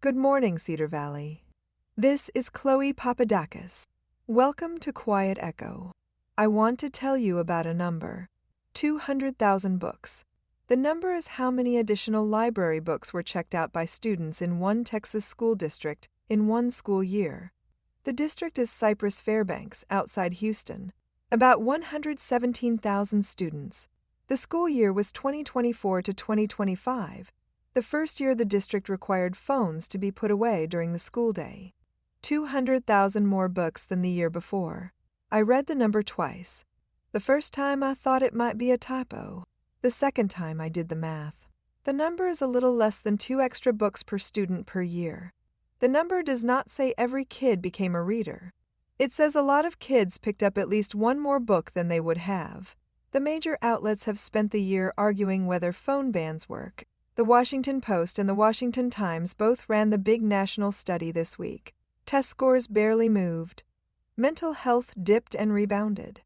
Good morning, Cedar Valley. This is Chloe Papadakis. Welcome to Quiet Echo. I want to tell you about a number. 200,000 books. The number is how many additional library books were checked out by students in one Texas school district in one school year. The district is Cypress Fairbanks, outside Houston. About 117,000 students. The school year was 2024 to 2025. The first year the district required phones to be put away during the school day. 200,000 more books than the year before. I read the number twice. The first time I thought it might be a typo. The second time I did the math. The number is a little less than 2 extra books per student per year. The number does not say every kid became a reader. It says a lot of kids picked up at least one more book than they would have. The major outlets have spent the year arguing whether phone bans work. The Washington Post and the Washington Times both ran the big national study this week. Test scores barely moved. Mental health dipped and rebounded.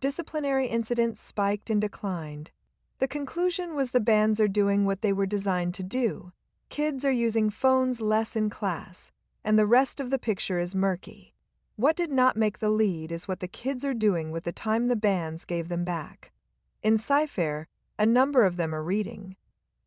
Disciplinary incidents spiked and declined. The conclusion was the bans are doing what they were designed to do. Kids are using phones less in class, and the rest of the picture is murky. What did not make the lead is what the kids are doing with the time the bans gave them back. In Sci-Fair, a number of them are reading.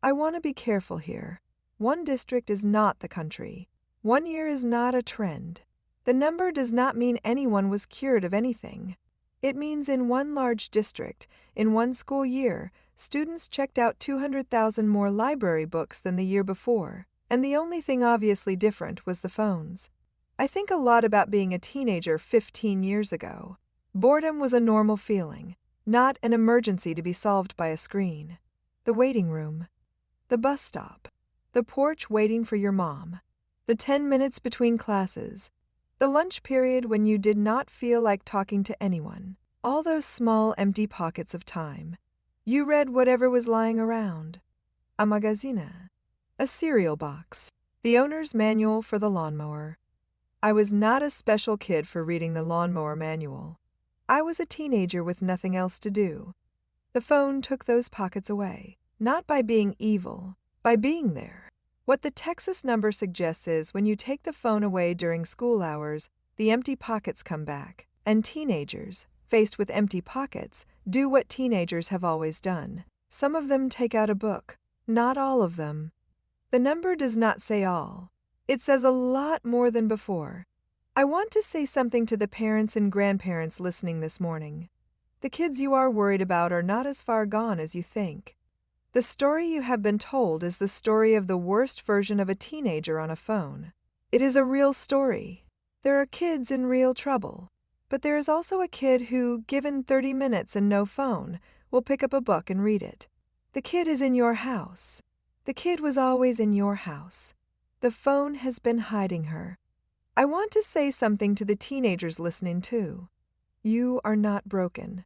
I want to be careful here. One district is not the country. 1 year is not a trend. The number does not mean anyone was cured of anything. It means in one large district, in one school year, students checked out 200,000 more library books than the year before, and the only thing obviously different was the phones. I think a lot about being a teenager 15 years ago. Boredom was a normal feeling, not an emergency to be solved by a screen. The waiting room. The bus stop. The porch waiting for your mom. The 10 minutes between classes. The lunch period when you did not feel like talking to anyone. All those small empty pockets of time. You read whatever was lying around. A magazine. A cereal box. The owner's manual for the lawnmower. I was not a special kid for reading the lawnmower manual. I was a teenager with nothing else to do. The phone took those pockets away. Not by being evil, by being there. What the Texas number suggests is when you take the phone away during school hours, the empty pockets come back, and teenagers, faced with empty pockets, do what teenagers have always done. Some of them take out a book, not all of them. The number does not say all. It says a lot more than before. I want to say something to the parents and grandparents listening this morning. The kids you are worried about are not as far gone as you think. The story you have been told is the story of the worst version of a teenager on a phone. It is a real story. There are kids in real trouble. But there is also a kid who, given 30 minutes and no phone, will pick up a book and read it. The kid is in your house. The kid was always in your house. The phone has been hiding her. I want to say something to the teenagers listening too. You are not broken.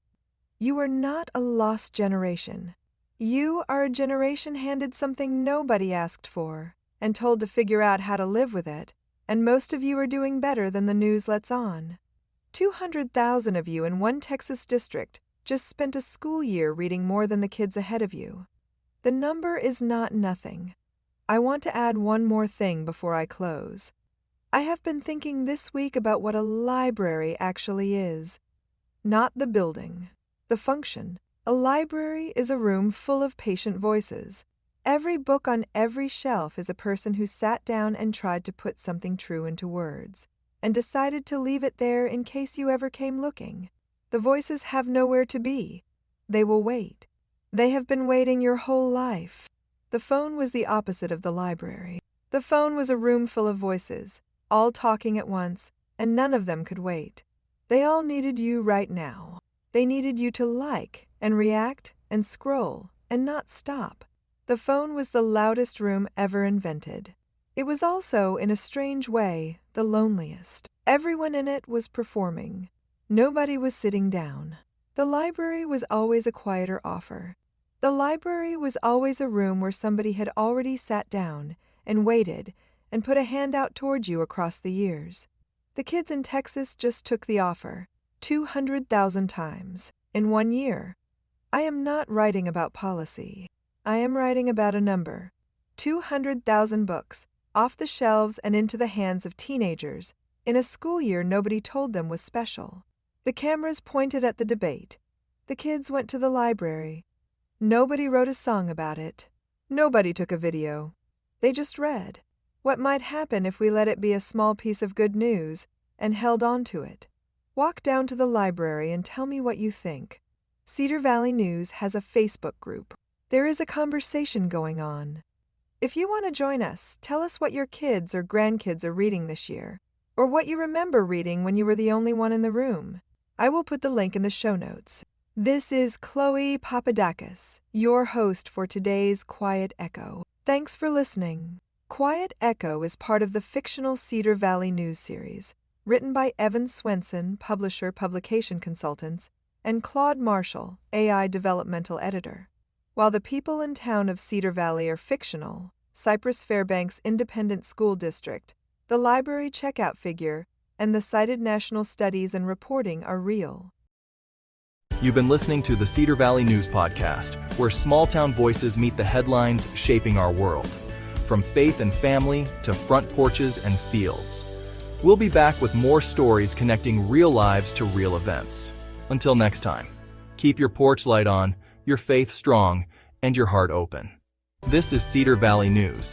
You are not a lost generation. You are a generation handed something nobody asked for and told to figure out how to live with it, and most of you are doing better than the news lets on. 200,000 of you in one Texas district just spent a school year reading more than the kids ahead of you. The number is not nothing. I want to add one more thing before I close. I have been thinking this week about what a library actually is. Not the building, the function. A library is a room full of patient voices. Every book on every shelf is a person who sat down and tried to put something true into words, and decided to leave it there in case you ever came looking. The voices have nowhere to be. They will wait. They have been waiting your whole life. The phone was the opposite of the library. The phone was a room full of voices, all talking at once, and none of them could wait. They all needed you right now. They needed you to like and react and scroll and not stop. The phone was the loudest room ever invented. It was also, in a strange way, the loneliest. Everyone in it was performing. Nobody was sitting down. The library was always a quieter offer. The library was always a room where somebody had already sat down and waited and put a hand out toward you across the years. The kids in Texas just took the offer 200,000 times in 1 year. I am not writing about policy. I am writing about a number. 200,000 books, off the shelves and into the hands of teenagers, in a school year nobody told them was special. The cameras pointed at the debate. The kids went to the library. Nobody wrote a song about it. Nobody took a video. They just read. What might happen if we let it be a small piece of good news and held on to it? Walk down to the library and tell me what you think. Cedar Valley News has a Facebook group. There is a conversation going on. If you want to join us, tell us what your kids or grandkids are reading this year, or what you remember reading when you were the only one in the room. I will put the link in the show notes. This is Chloe Papadakis, your host for today's Quiet Echo. Thanks for listening. Quiet Echo is part of the fictional Cedar Valley News series, written by Evan Swenson, publisher, Publication Consultants, and Claude Marshall, AI developmental editor. While the people in town of Cedar Valley are fictional, Cypress Fairbanks Independent School District, the library checkout figure, and the cited national studies and reporting are real. You've been listening to the Cedar Valley News Podcast, where small-town voices meet the headlines shaping our world. From faith and family to front porches and fields. We'll be back with more stories connecting real lives to real events. Until next time, keep your porch light on, your faith strong, and your heart open. This is Cedar Valley News.